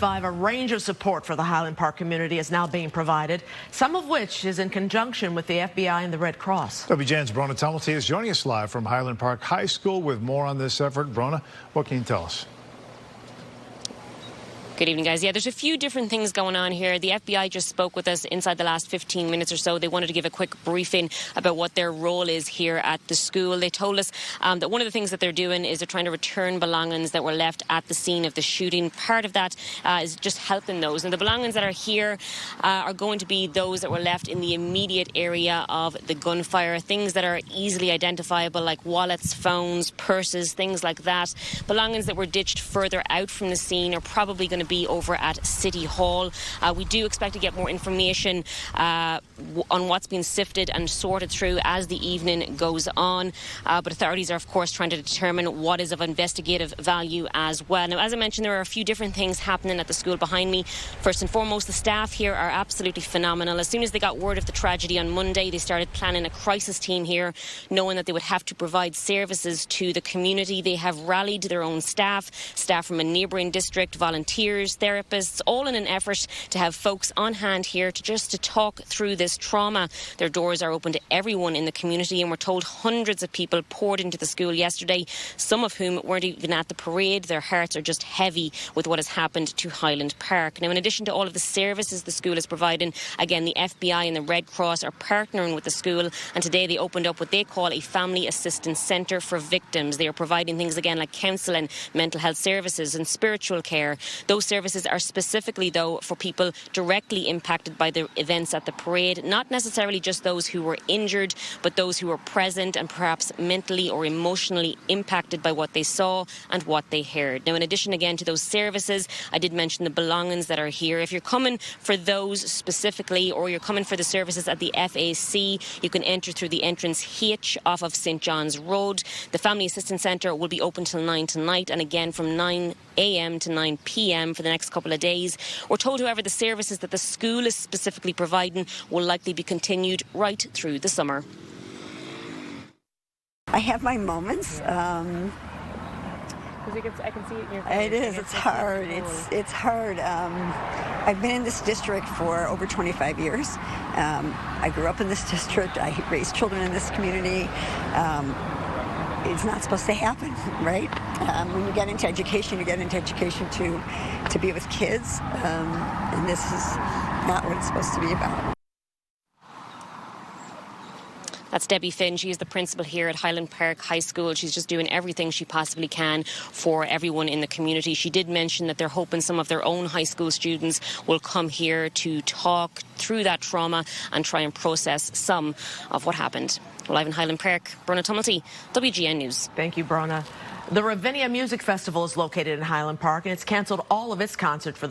5, a range of support for the Highland Park community is now being provided, some of which is in conjunction with the FBI and the Red Cross. WGN's Brona Tumulty is joining us live from Highland Park High School with more on this effort. Brona, what can you tell us? Good evening, guys. Yeah, there's a few different things going on here. The FBI just spoke with us inside the last 15 minutes or so. They wanted to give a quick briefing about what their role is here at the school. They told us that one of the things that they're doing is they're trying to return belongings that were left at the scene of the shooting. Part of that is just helping those. And the belongings that are here are going to be those that were left in the immediate area of the gunfire. Things that are easily identifiable, like wallets, phones, purses, things like that. Belongings that were ditched further out from the scene are probably going to be over at City Hall. We do expect to get more information on what's been sifted and sorted through as the evening goes on. But authorities are, of course, trying to determine what is of investigative value as well. Now, as I mentioned, there are a few different things happening at the school behind me. First and foremost, the staff here are absolutely phenomenal. As soon as they got word of the tragedy on Monday, they started planning a crisis team here, knowing that they would have to provide services to the community. They have rallied their own staff from a neighbouring district, volunteers, therapists, all in an effort to have folks on hand here to talk through this trauma. Their doors are open to everyone in the community, and we're told hundreds of people poured into the school yesterday, some of whom weren't even at the parade. Their hearts are just heavy with what has happened to Highland Park. Now, in addition to all of the services the school is providing, again, the FBI and the Red Cross are partnering with the school, and today they opened up what they call a family assistance centre for victims. They are providing things again like counselling, mental health services and spiritual care. Those services are specifically, though, for people directly impacted by the events at the parade, not necessarily just those who were injured, but those who were present and perhaps mentally or emotionally impacted by what they saw and what they heard. Now, in addition, again, to those services, I did mention the belongings that are here. If you're coming for those specifically, or you're coming for the services at the FAC, you can enter through the entrance H off of St. John's Road. The Family Assistance Centre will be open till 9 tonight, and again from 9 a.m. to 9 p.m. for the next couple of days. We're told, however, the services that the school is specifically providing will likely be continued right through the summer. I have my moments. I can see it in your face. It is. It's hard. It's hard. I've been in this district for over 25 years. I grew up in this district. I raised children in this community. It's not supposed to happen, right? When you get into education, you get into education to be with kids, and this is not what it's supposed to be about. That's Debbie Finn. She is the principal here at Highland Park High School. She's just doing everything she possibly can for everyone in the community. She did mention that they're hoping some of their own high school students will come here to talk through that trauma and try and process some of what happened. Live in Highland Park, Brona Tumulty, WGN News. Thank you, Brona. The Ravinia Music Festival is located in Highland Park, and it's cancelled all of its concerts for